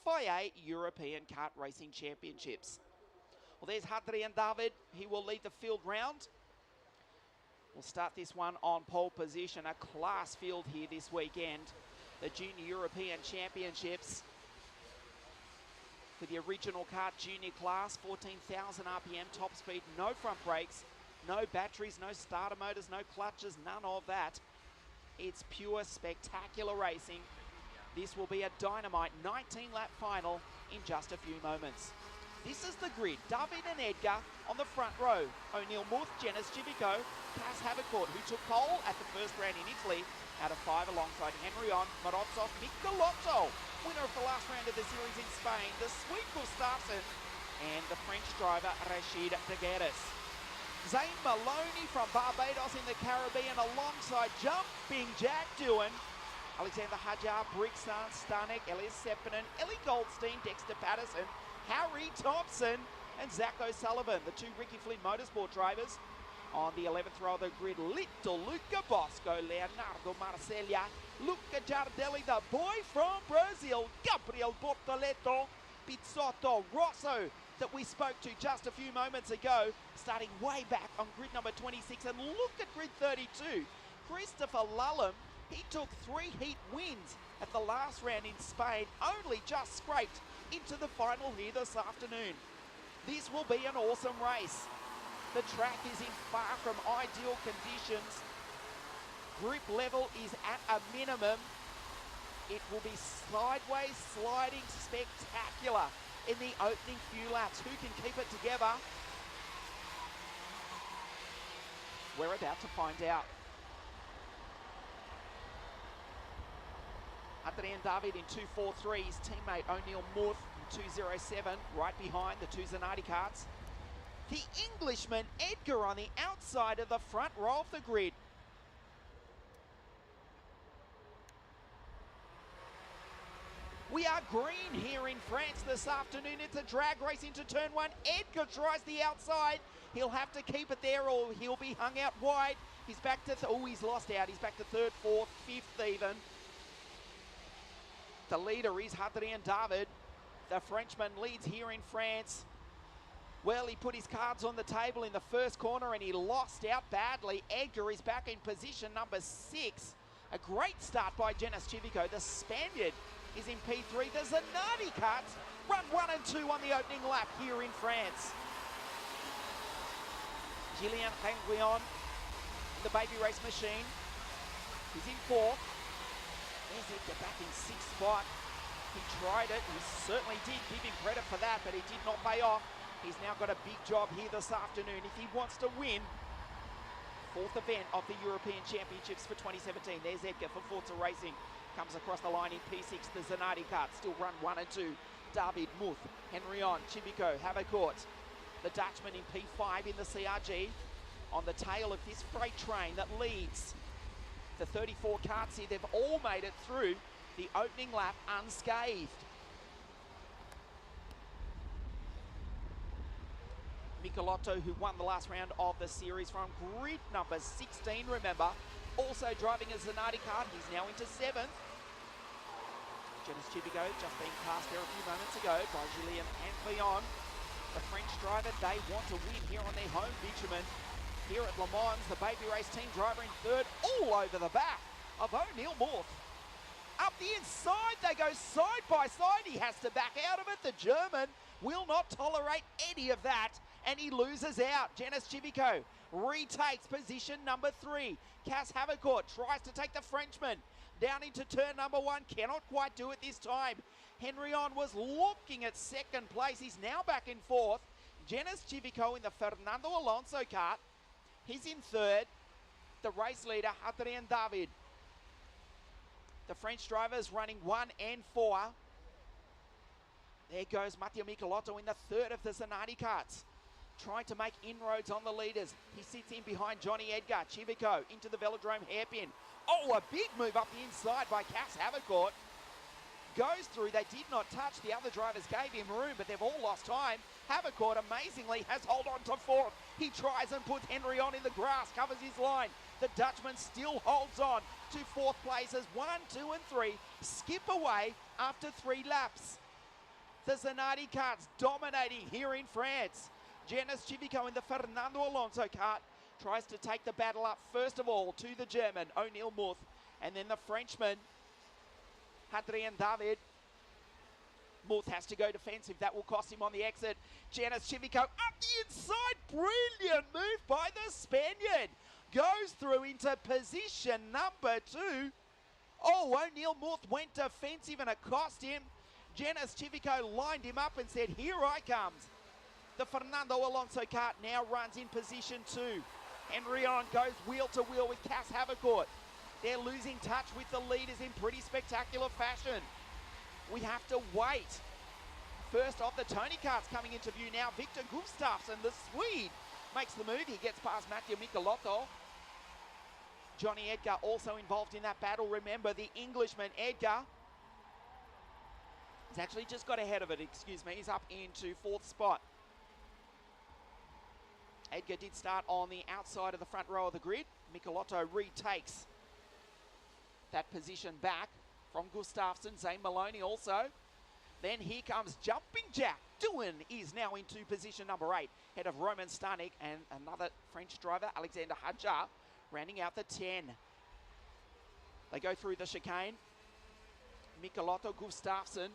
FIA European Kart Racing Championships. Well, there's Hadrian David. He will lead the field round. We'll start this one on pole position. A class field here this weekend. The Junior European Championships. For the original kart junior class, 14,000 RPM top speed, no front brakes, no batteries, no starter motors, no clutches, none of that. It's pure spectacular racing. This will be a dynamite 19-lap final in just a few moments. This is the grid. David and Edgar on the front row. O'Neill Muth, Jennis Civico, Cas Havercourt, who took pole at the first round in Italy out of 5 alongside Henrion, Morozov, Michelotto, winner of the last round of the series in Spain, the Swede Gustafsson, and the French driver Rachid Daguerres. Zane Maloney from Barbados in the Caribbean alongside Jumping Jack Doohan, Alexander Hajar, Brixton, Stanek, Elias Sepinen, Ellie Goldstein, Dexter Patterson, Harry Thompson, and Zach O'Sullivan, the 2 Ricky Flynn Motorsport drivers. On the 11th row of the grid, Little Luca Bosco, Leonardo Marcella, Luca Giardelli, the boy from Brazil, Gabriel Bortoleto, Pizzotto, Rosso, that we spoke to just a few moments ago, starting way back on grid number 26. And look at grid 32. Christopher Lullum, he took 3 heat wins at the last round in Spain, only just scraped into the final here this afternoon. This will be an awesome race. The track is in far from ideal conditions. Grip level is at a minimum. It will be sideways sliding spectacular in the opening few laps. Who can keep it together? We're about to find out. Hadrian David in 2.43, his teammate O'Neill Muth in 2.07, right behind the 2 Zanardi karts. The Englishman Edgar on the outside of the front row of the grid. We are green here in France this afternoon. It's a drag race into turn 1. Edgar tries the outside. He'll have to keep it there or he'll be hung out wide. He's back to, he's lost out. He's back to 3rd, 4th, 5th even. The leader is Hadrian David. The Frenchman leads here in France. Well, he put his cards on the table in the first corner and he lost out badly. Edgar is back in position number 6. A great start by Jennis Civico. The Spaniard is in P3. The Zanardi karts run 1 and 2 on the opening lap here in France. Julien Henrion, the baby race machine, is in 4th. There's Edgar back in 6th spot. He tried it. He certainly did. Give him credit for that, but it did not pay off. He's now got a big job here this afternoon if he wants to win 4th event of the European Championships for 2017. There's Edgar for Forza Racing. Comes across the line in P6. The Zanardi kart still run 1 and 2. David, Muth, Henrion, Civico, Havercourt. The Dutchman in P5 in the CRG on the tail of this freight train that leads the 34 karts here. They've all made it through the opening lap unscathed. Michelotto, who won the last round of the series from grid number 16, remember, also driving a Zanardi kart. He's now into 7th. Jennis Civico just being passed there a few moments ago by Julien Henrion. The French driver, they want to win here on their home bitumen. Here at Le Mans, the baby race team driver in 3rd, all over the back of O'Neill Muth. Up the inside, they go side by side. He has to back out of it. The German will not tolerate any of that. And he loses out. Jennis Civico retakes position number 3. Cas Havercourt tries to take the Frenchman down into turn number 1. Cannot quite do it this time. Henrion was looking at 2nd place. He's now back in 4th. Jennis Civico in the Fernando Alonso kart. He's in 3rd. The race leader, Hadrian David. The French drivers running 1 and 4. There goes Matteo Michelotto in the 3rd of the Zanardi karts, trying to make inroads on the leaders. He sits in behind Johnny Edgar. Civico into the velodrome hairpin. Oh, a big move up the inside by Cas Havercourt. Goes through. They did not touch. The other drivers gave him room, but they've all lost time. Havercourt amazingly has hold on to 4th. He tries and puts Henry on in the grass, covers his line. The Dutchman still holds on to 4th places. 1, 2 and 3 skip away after 3 laps. The Zanardi karts dominating here in France. Janice Civico in the Fernando Alonso kart tries to take the battle up first of all to the German, O'Neill Muth, and then the Frenchman, Adrien David. Muth has to go defensive. That will cost him on the exit. Janice Civico up the inside. Brilliant move by the Spaniard. Goes through into position number 2. Oh, O'Neill Muth went defensive and it cost him. Janice Civico lined him up and said, here I comes. The Fernando Alonso kart now runs in position 2. Henrion goes wheel to wheel with Cass Havercourt. They're losing touch with the leaders in pretty spectacular fashion. We have to wait. First off, the Tony karts coming into view now. Victor Gustafsson, the Swede, makes the move. He gets past Mattia Michelotto. Johnny Edgar also involved in that battle. Remember, the Englishman, Edgar, he's actually just got ahead of it, excuse me. He's up into 4th spot. Edgar did start on the outside of the front row of the grid. Michelotto retakes that position back from Gustafsson. Zane Maloney also. Then here comes Jumping Jack. Doohan is now into position number 8. Head of Roman Stanek and another French driver, Alexander Hadjar, rounding out the 10. They go through the chicane. Michelotto, Gustafsson,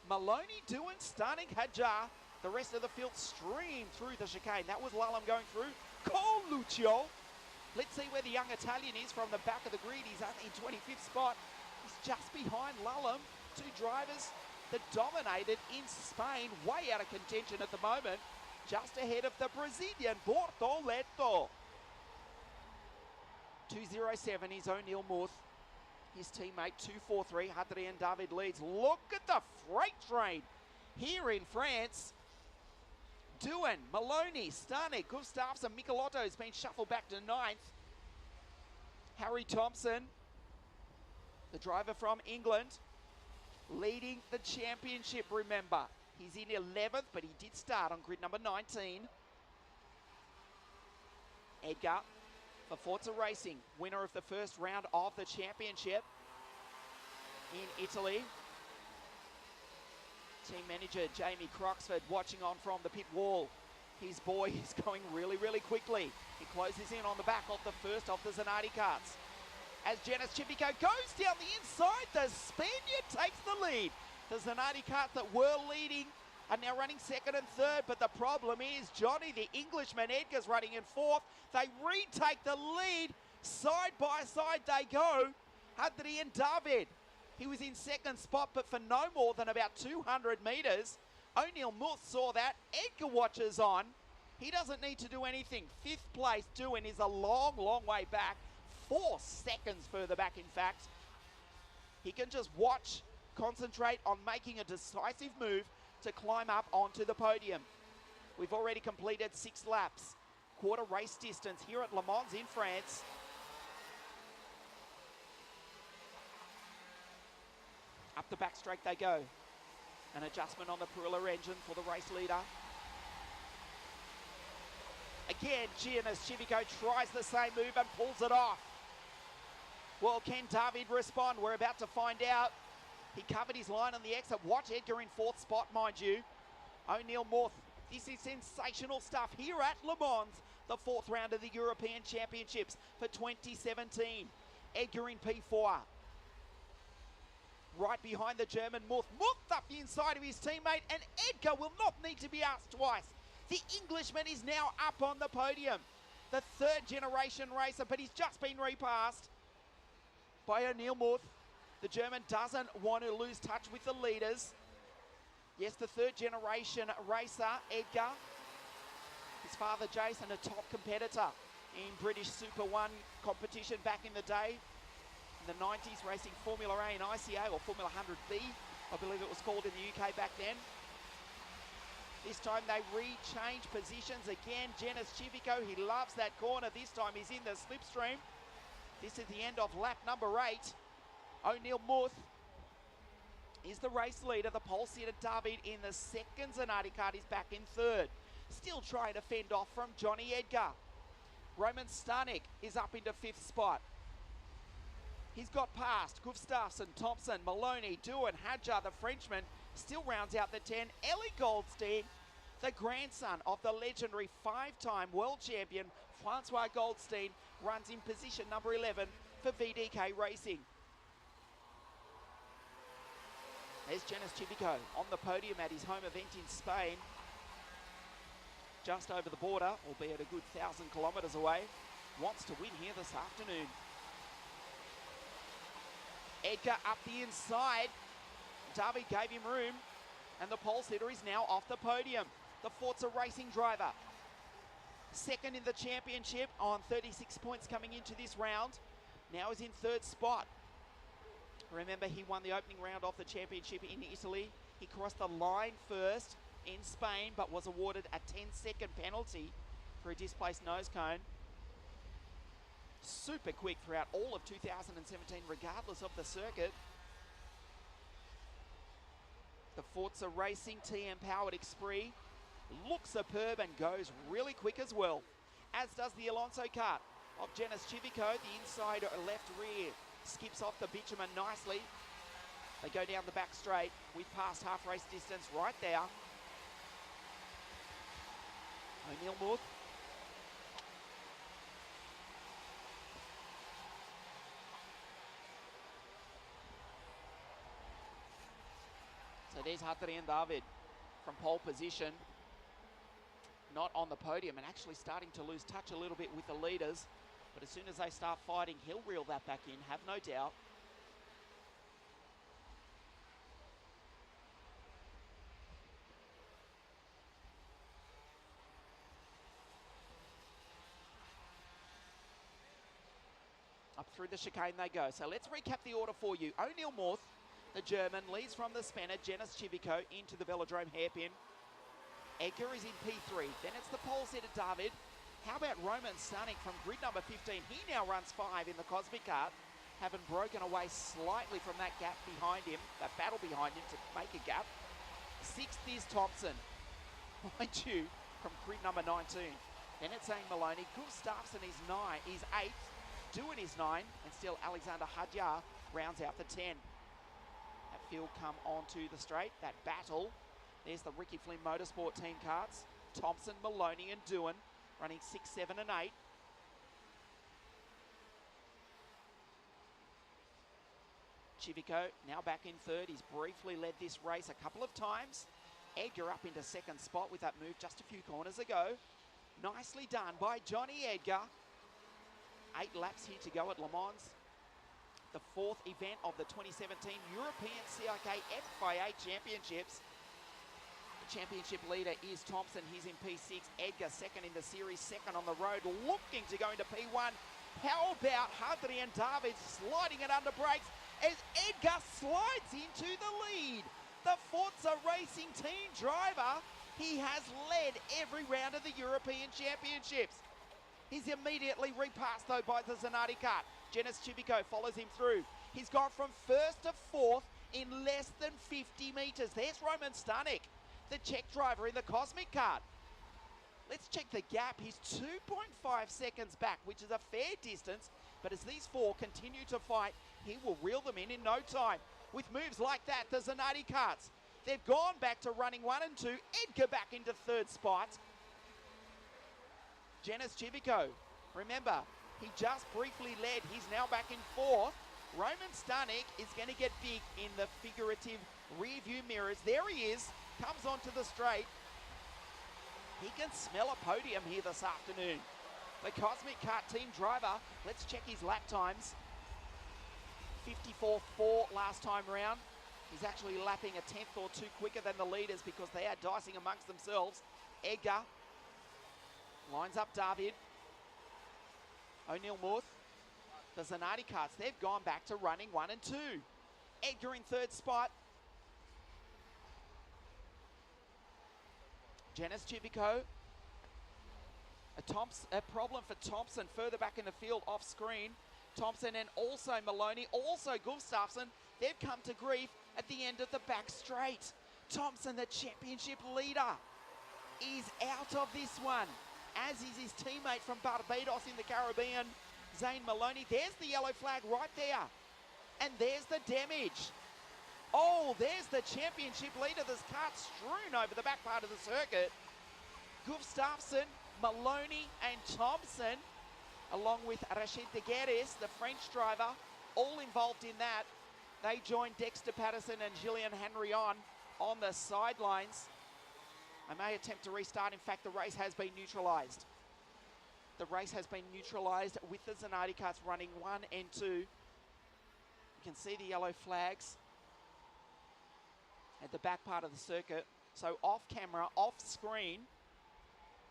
Maloney, Doohan, Stanek, Hadjar. The rest of the field stream through the chicane. That was Lallam going through. Coluccio. Let's see where the young Italian is from the back of the grid. He's in 25th spot. He's just behind Lallam. 2 drivers that dominated in Spain. Way out of contention at the moment. Just ahead of the Brazilian Bortoleto. 2:07 is O'Neill Muth. His teammate 2:43. Adrien David leads. Look at the freight train here in France. Doohan, Maloney, Stanek, Gustafsson, Michelotto has been shuffled back to 9th. Harry Thompson, the driver from England, leading the championship, remember. He's in 11th, but he did start on grid number 19. Edgar for Forza Racing, winner of the first round of the championship in Italy. Team manager Jamie Croxford watching on from the pit wall. His boy is going really, really quickly. He closes in on the back of the first of the Zanardi karts. As Janice Civico goes down the inside, the Spaniard takes the lead. The Zanardi karts that were leading are now running 2nd and 3rd, but the problem is Johnny, the Englishman, Edgar's running in 4th. They retake the lead. Side by side they go. Adrien David, he was in 2nd spot, but for no more than about 200 metres. O'Neill Muth saw that. Edgar watches on. He doesn't need to do anything. 5th place, Doohan is a long, long way back. 4 seconds further back, in fact. He can just watch, concentrate on making a decisive move to climb up onto the podium. We've already completed 6 laps. Quarter race distance here at Le Mans in France. Up the back straight they go. An adjustment on the Perilla engine for the race leader. Again, Janice Civico tries the same move and pulls it off. Well, can David respond? We're about to find out. He covered his line on the exit. Watch Edgar in 4th spot, mind you. O'Neill Muth. This is sensational stuff here at Le Mans, the 4th round of the European Championships for 2017. Edgar in P4. Right behind the German Muth. Muth up the inside of his teammate, and Edgar will not need to be asked twice. The Englishman is now up on the podium. The 3rd generation racer, but he's just been repassed by O'Neill Muth. The German doesn't want to lose touch with the leaders. Yes, the 3rd generation racer, Edgar. His father, Jason, a top competitor in British Super 1 competition back in the day. In the 90s, racing Formula A and ICA, or Formula 100B, I believe it was called in the UK back then. This time they rechange positions again. Janice Civico, he loves that corner. This time he's in the slipstream. This is the end of lap number 8. O'Neill Muth is the race leader. The pole sitter David in the 2nd Zanardi kart is back in 3rd. Still trying to fend off from Johnny Edgar. Roman Stanek is up into 5th spot. He's got past Gustafsson, Thompson, Maloney, Doohan, Hadjar, the Frenchman. still rounds out the 10. Ellie Goldstein, the grandson of the legendary 5-time world champion Francois Goldstein, runs in position number 11 for VDK Racing. There's Janice Chivico on the podium at his home event in Spain. Just over the border, albeit a good 1,000 kilometres away. Wants to win here this afternoon. Edgar up the inside. David gave him room, and the pole sitter is now off the podium. The Forza Racing driver, second in the championship on 36 points coming into this round. Now is in third spot. Remember, he won the opening round of the championship in Italy. He crossed the line first in Spain, but was awarded a 10-second penalty for a displaced nose cone. Super quick throughout all of 2017, regardless of the circuit. The Forza Racing TM-powered Esprit looks superb and goes really quick as well, as does the Alonso Kart of Janice Chivico. The inside left rear skips off the bitumen nicely. They go down the back straight. We've passed half race distance right there. O'Neill Muth. So there's Hadrian David from pole position. Not on the podium and actually starting to lose touch a little bit with the leaders. But as soon as they start fighting, he'll reel that back in, have no doubt. Up through the chicane they go. So let's recap the order for you. O'Neill Muth, the German, leads from the spanner. Janice Chivico into the velodrome hairpin. Edgar is in P3. Then it's the pole sitter David. How about Roman Stanek from grid number 15? He now runs 5 in the Cosmic Kart, having broken away slightly from that gap behind him, that battle behind him to make a gap. 6th is Thompson, mind you, from grid number 19. Then it's Zane Maloney. Gustafsson is 8th. Doohan is 9, and still Alexander Hadjar rounds out the 10. That field come onto the straight, that battle. There's the Ricky Flynn Motorsport team karts. Thompson, Maloney and Doohan running 6, 7 and 8. Chivico now back in third. He's briefly led this race a couple of times. Edgar up into second spot with that move just a few corners ago. Nicely done by Johnny Edgar. 8 laps here to go at Le Mans. The 4th event of the 2017 European CIK FIA Championships. Championship leader is Thompson. He's in P6. Edgar second in the series, second on the road, looking to go into P1. How about Hadrian David sliding it under brakes as Edgar slides into the lead? The Forza Racing team driver, he has led every round of the European Championships. He's immediately repassed though by the Zanardi Kart. Janice Chivico follows him through. He's gone from 1st to 4th in less than 50 metres. There's Roman Stanek, the Czech driver in the Cosmic Kart. Let's check the gap. He's 2.5 seconds back, which is a fair distance, but as these 4 continue to fight, he will reel them in no time. With moves like that, the Zanardi Karts, they've gone back to running 1 and 2. Edgar back into third spot. Janice Chivico, remember, he just briefly led. He's now back in 4th. Roman Stanek is going to get big in the figurative rear view mirrors. There he is. Comes onto the straight. He can smell a podium here this afternoon. The Cosmic Kart team driver, let's check his lap times. 54.4 last time round. He's actually lapping a 10th or 2 quicker than the leaders because they are dicing amongst themselves. Edgar lines up David. O'Neill Muth. The Zanardi Karts, they've gone back to running 1 and 2. Edgar in third spot. Janice Chivico. A problem for Thompson further back in the field off screen. Thompson and also Maloney, also Gustafsson. They've come to grief at the end of the back straight. Thompson, the championship leader, is out of this one, as is his teammate from Barbados in the Caribbean, Zane Maloney. There's the yellow flag right there. And there's the damage. Oh, there's the championship leader. There's Kart strewn over the back part of the circuit. Gustafsson, Maloney and Thompson, along with Rachid de Guedes, the French driver, all involved in that. They joined Dexter Patterson and Gillian Henrion on the sidelines. They may attempt to restart. In fact, the race has been neutralised. The race has been neutralised with the Zanardi karts running 1 and 2. You can see the yellow flags at the back part of the circuit. So off camera, off screen,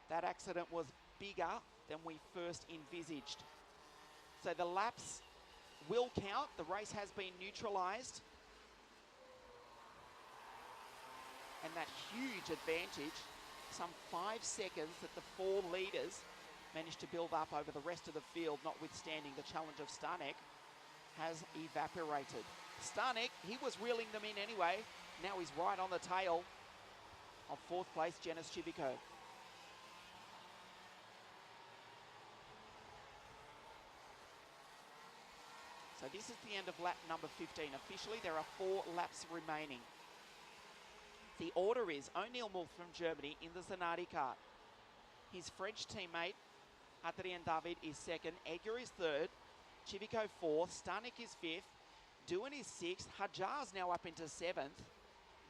that accident was bigger than we first envisaged. So the laps will count. The race has been neutralised. And that huge advantage, some 5 seconds that the 4 leaders managed to build up over the rest of the field, notwithstanding the challenge of Stanek, has evaporated. Stanek, he was reeling them in anyway. Now he's right on the tail of 4th place, Janis Civico. So this is the end of lap number 15. Officially, there are 4 laps remaining. The order is O'Neill Muth from Germany in the Zanardi kart. His French teammate, Adrien David, is 2nd. Edgar is 3rd. Civico 4th. Stanek is 5th. Doohan is 6th. Hajar's now up into 7th.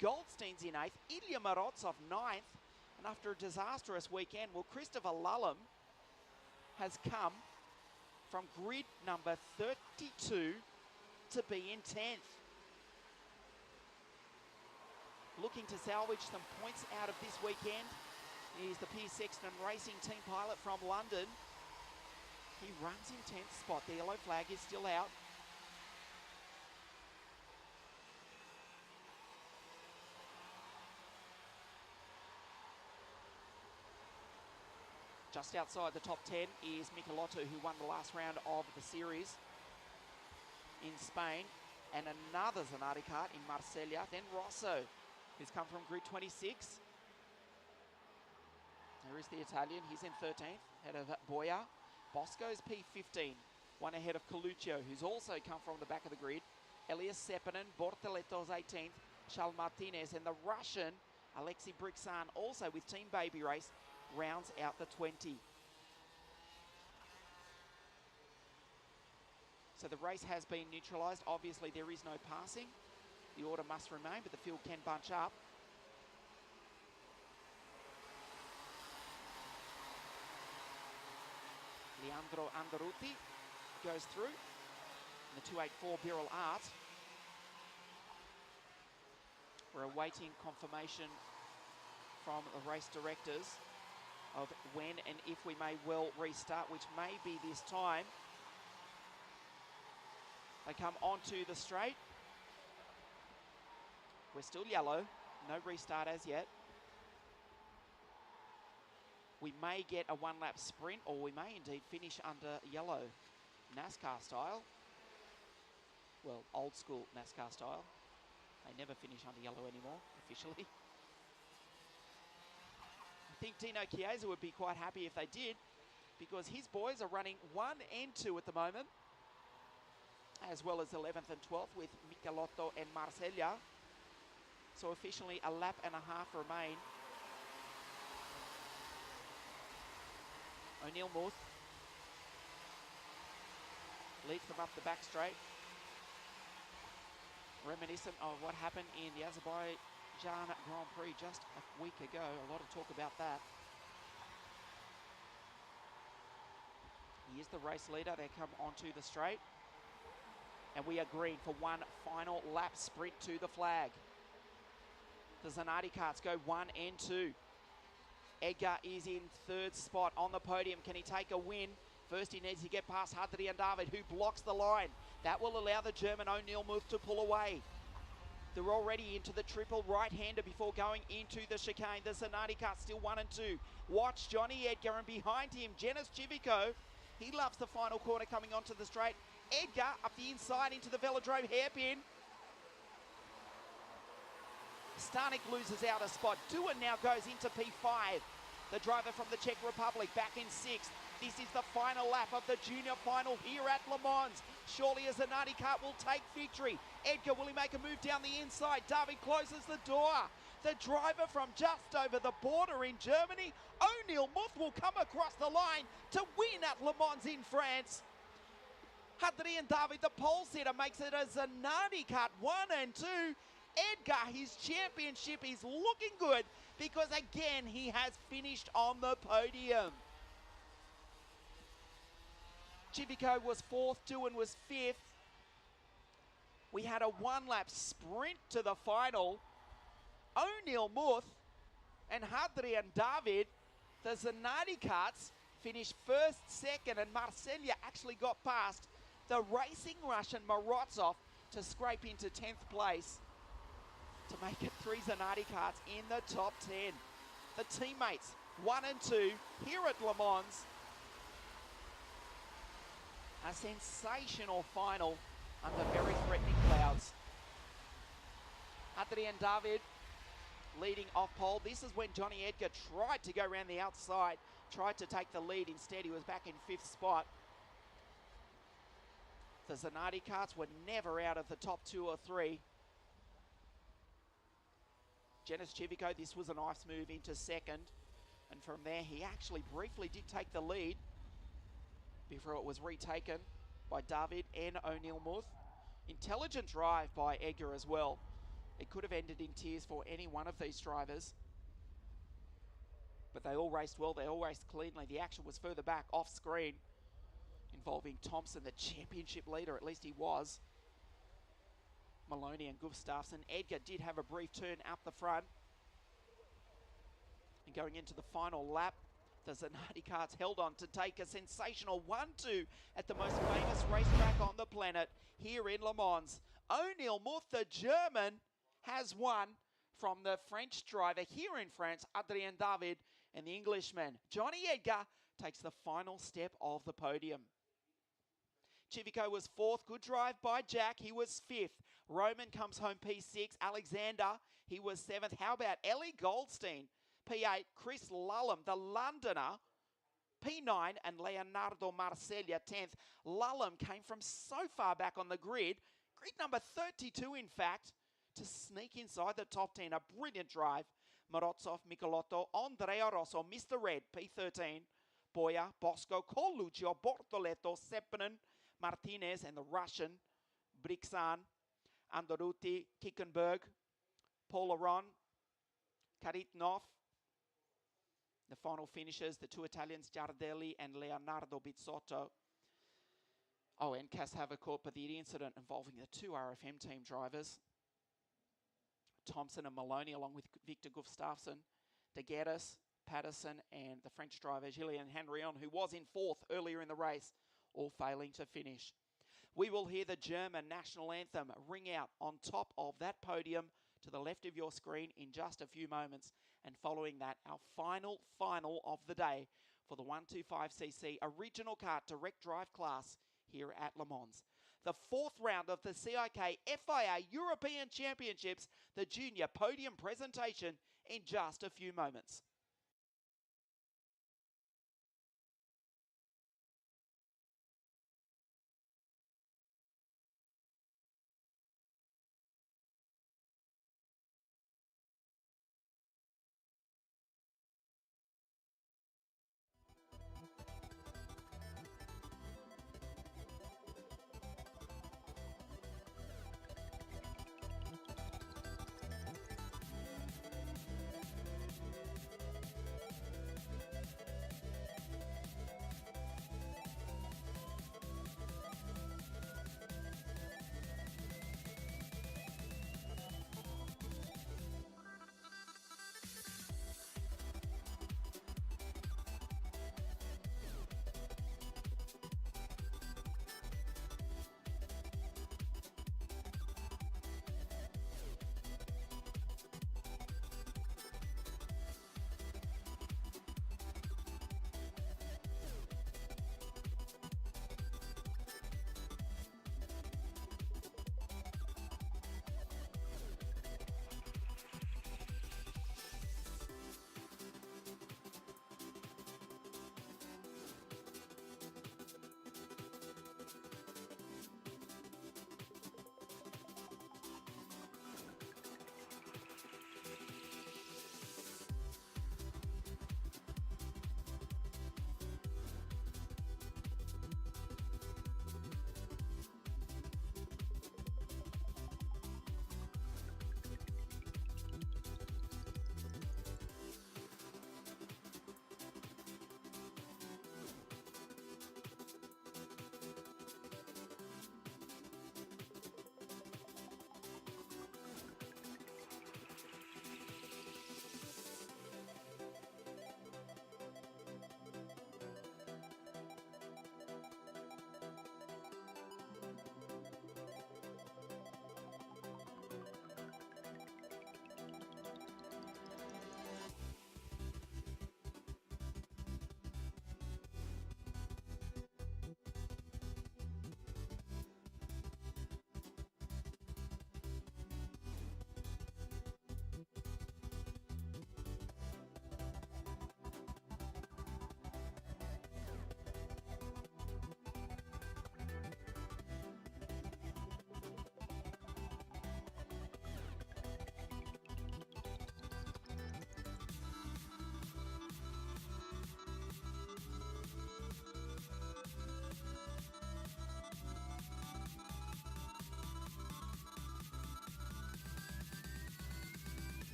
Goldstein's in 8th. Ilya Morozov 9th. And after a disastrous weekend, well, Christopher Lullum has come from grid number 32 to be in 10th. Looking to salvage some points out of this weekend is the Piers Sexton Racing Team pilot from London. He runs in 10th spot. The yellow flag is still out. Just outside the top 10 is Michelotto, who won the last round of the series in Spain. And another Zanardi kart in Marsella. Then Rosso, who's come from grid 26. There is the Italian. He's in 13th, ahead of Boya. Bosco's P15, one ahead of Coluccio, who's also come from the back of the grid. Elias Sepinen, Bortoletto's 18th, Charles Martinez, and the Russian, Alexei Brixan, also with Team Baby Race, rounds out the 20. So the race has been neutralised. Obviously, there is no passing. The order must remain, but the field can bunch up. Leandro Andaruti goes through in the 284 Birrell Art. We're awaiting confirmation from the race directors of when and if we may well restart, which may be this time. They come onto the straight. We're still yellow, no restart as yet. We may get a 1-lap sprint, or we may indeed finish under yellow, NASCAR style. Well, old school NASCAR style. They never finish under yellow anymore, officially. I think Dino Chiesa would be quite happy if they did, because his boys are running 1 and 2 at the moment, as well as 11th and 12th with Michelotto and Marsella. So officially a lap and a half remain. O'Neill Muth leads them up the back straight. Reminiscent of what happened in the Azerbaijan Grand Prix just a week ago. A lot of talk about that. He is the race leader. They come onto the straight. And we are green for one final lap sprint to the flag. The Zanardi karts go 1 and 2. Edgar is in 3rd spot on the podium. Can he take a win? First he needs to get past Adrien David, who blocks the line. That will allow the German O'Neill Muth to pull away. They're already into the triple right-hander before going into the chicane. The Zanardi kart still 1 and 2. Watch Johnny Edgar, and behind him, Janis Civico. He loves the final corner coming onto the straight. Edgar up the inside into the velodrome hairpin. Stanek loses out a spot. Doohan now goes into P5. The driver from the Czech Republic back in 6th. This is the final lap of the junior final here at Le Mans. Surely a Zanardi kart will take victory. Edgar, will he make a move down the inside? David closes the door. The driver from just over the border in Germany, O'Neill Muth, will come across the line to win at Le Mans in France. Adrien David, the pole sitter, makes it a Zanardi kart 1 and 2. Edgar, his championship is looking good because again he has finished on the podium. Civico was 4th, Doohan was 5th. We had a one-lap sprint to the final. O'Neill Muth and Adrien David, the Zanardi karts, finished 1st, 2nd, and Marcellia actually got past the racing Russian Morozov to scrape into 10th place to make it 3 Zanardi karts in the top 10. The teammates 1 and 2 here at Le Mans. A sensational final under very threatening clouds. Adrien David leading off pole. This is when Johnny Edgar tried to go around the outside, tried to take the lead. Instead, he was back in 5th spot. The Zanardi karts were never out of the top 2 or 3. Genis Civico, this was a nice move into 2nd. And from there, he actually briefly did take the lead before it was retaken by David and O'Neill Muth. Intelligent drive by Edgar as well. It could have ended in tears for any one of these drivers. But they all raced well, they all raced cleanly. The action was further back off screen, involving Thompson, the championship leader, at least he was. Maloney and Gustafsson. Edgar did have a brief turn up the front. And going into the final lap, the Zanardi karts held on to take a sensational 1-2 at the most famous racetrack on the planet, here in Le Mans. O'Neill Muth, the German, has won from the French driver here in France, Adrien David, and the Englishman, Johnny Edgar, takes the final step of the podium. Civico was 4th, good drive by Jack, he was 5th. Roman comes home P6, Alexander, he was 7th. How about Ellie Goldstein? P8, Chris Lullum, the Londoner, P9, and Leonardo Marcellia, 10th. Lullum came from so far back on the grid number 32 in fact, to sneak inside the top 10. A brilliant drive. Morozov, Michelotto, Andrea Rosso, Mr. Red, P13, Boya, Bosco, Coluccio, Bortoletto, Seppanen, Martinez, and the Russian, Brixan, Andoruti, Kickenberg, Polaron, Karitnov. The final finishers, the 2 Italians, Giardelli and Leonardo Bizzotto. Oh, and Casava caught by the incident involving the 2 RFM team drivers, Thompson and Maloney, along with Victor Gustafsson, De Guerres, Patterson, and the French driver, Julien Henrion, who was in 4th earlier in the race, all failing to finish. We will hear the German national anthem ring out on top of that podium to the left of your screen in just a few moments. And following that, our final of the day for the 125cc original kart direct drive class here at Le Mans. The 4th round of the CIK FIA European Championships, the junior podium presentation in just a few moments.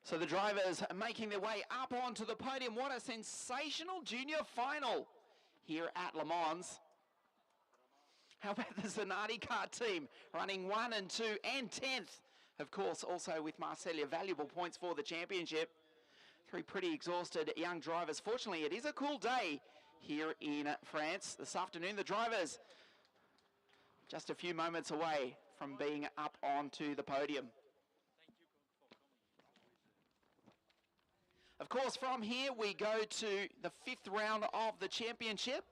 So the drivers are making their way up onto the podium. What a sensational junior final here at Le Mans. How about the Zanardi Kart team running 1 and 2 and 10th? Of course, also with Marcellia, valuable points for the championship. Three pretty exhausted young drivers. Fortunately, it is a cool day here in France. This afternoon, the drivers just a few moments away from being up onto the podium. Of course, from here, we go to the 5th round of the championship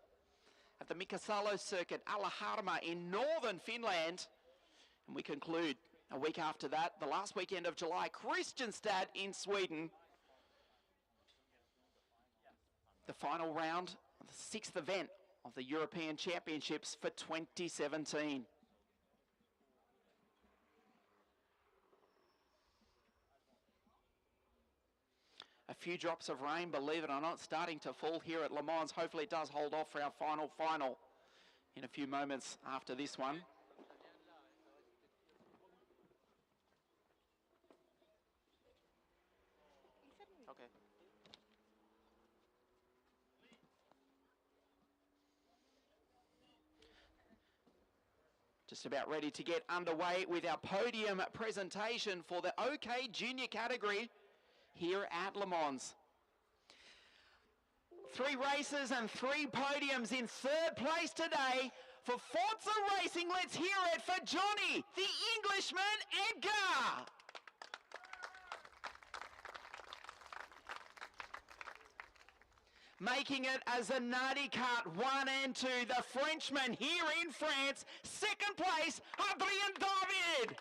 at the Mikasalo circuit, Alaharma in northern Finland. And we conclude a week after that, the last weekend of July, Kristianstad in Sweden. The final round of the 6th event of the European Championships for 2017. A few drops of rain, believe it or not, starting to fall here at Le Mans. Hopefully it does hold off for our final in a few moments after this one. Okay. Just about ready to get underway with our podium presentation for the OK Junior category here at Le Mans. 3 races and 3 podiums in 3rd place today for Forza Racing. Let's hear it for Johnny, the Englishman, Edgar. Making it as a Zanardi Kart 1 and 2, the Frenchman here in France. 2nd place, Adrien David.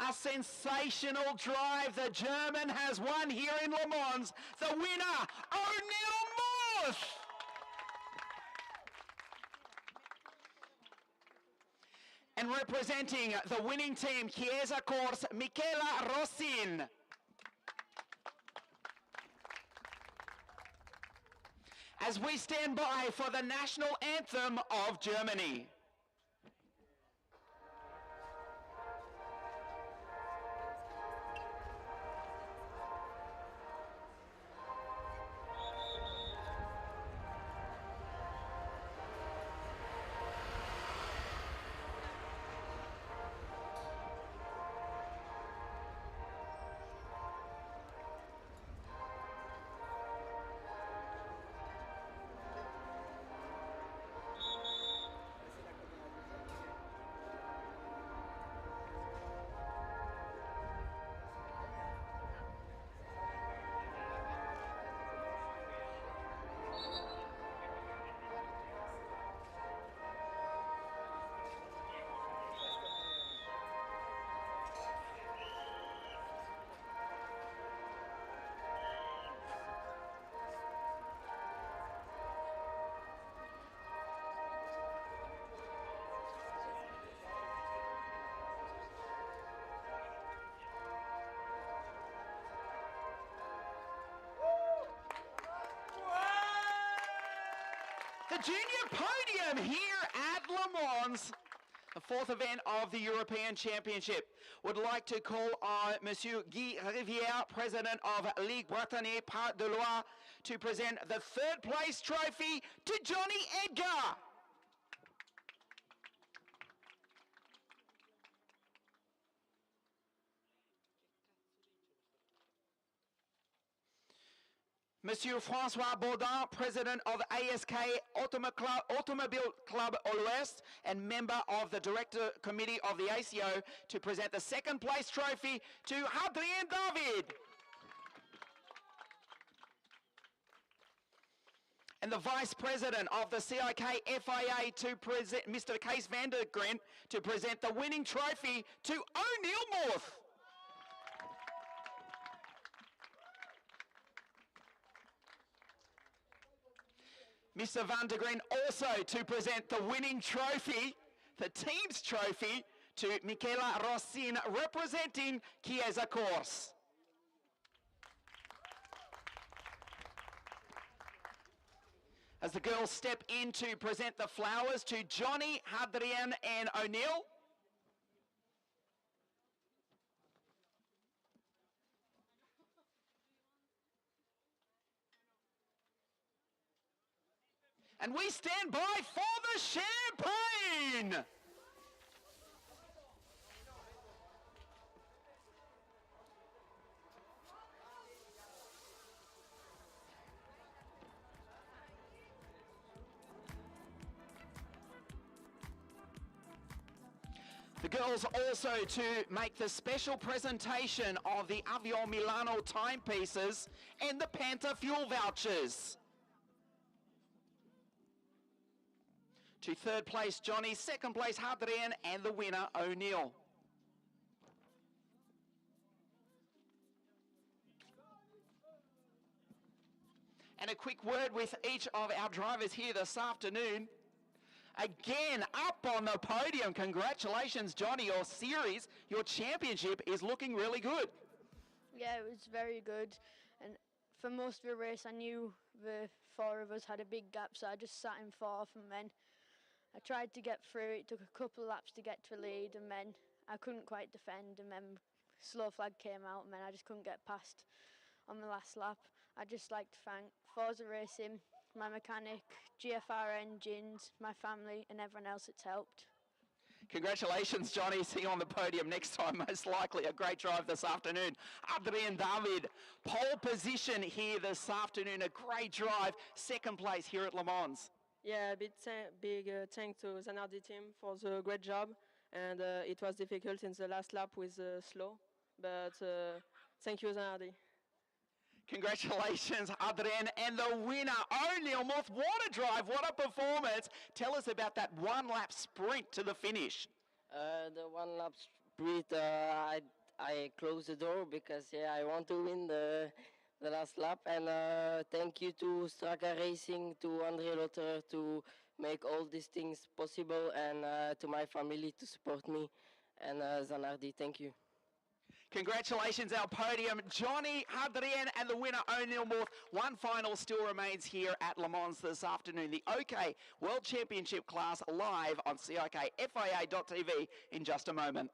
A sensational drive. The German has won here in Le Mans. The winner, O'Neill Muth. And representing the winning team, Chiesa Corse, Michela Rossin. As we stand by for the national anthem of Germany. The junior podium here at Le Mans, the 4th event of the European Championship. Would like to call on Monsieur Guy Rivière, President of Ligue Bretagne Part de Loire, to present the 3rd place trophy to Johnny Edgar. Monsieur François Baudin, President of ASK Automobile Club Ouest and member of the Director Committee of the ACO, to present the 2nd place trophy to Adrien David. And the Vice President of the CIK FIA, to present Mr. Kees van der Gren, to present the winning trophy to O'Neill Muth. Mr. van der Gren also to present the winning trophy, the team's trophy, to Michela Rossin, representing Chiesa Corse. As the girls step in to present the flowers to Johnny, Adrien and O'Neill. And we stand by for the champagne. The girls also to make the special presentation of the Avion Milano timepieces and the Panther fuel vouchers. To third place, Johnny, second place, Hadrian, and the winner, O'Neill. And a quick word with each of our drivers here this afternoon. Again, up on the podium. Congratulations, Johnny. Your series, your championship is looking really good. Yeah, it was very good. And for most of the race, I knew the four of us had a big gap, so I just sat in fourth, and then I tried to get through. It took a couple of laps to get to a lead, and then I couldn't quite defend, and then slow flag came out, and then I just couldn't get past on the last lap. I'd just like to thank Forza Racing, my mechanic, GFR Engines, my family, and everyone else that's helped. Congratulations, Johnny. See you on the podium next time, most likely. A great drive this afternoon. Adrian David, pole position here this afternoon. A great drive. Second place here at Le Mans. Yeah, big thanks to Zanardi team for the great job. And it was difficult in the last lap with slow. But thank you, Zanardi. Congratulations, Adrian, and the winner, O'Neill Muth. What a drive, what a performance. Tell us about that one-lap sprint to the finish. The one-lap sprint, I closed the door because I want to win the last lap. And thank you to Straka Racing, to André Lotter to make all these things possible, and to my family to support me. And Zanardi, thank you. Congratulations, our podium, Johnny, Hadrian, and the winner, O'Neill Muth. One final still remains here at Le Mans this afternoon. The OK World Championship class live on CIK FIA.tv in just a moment.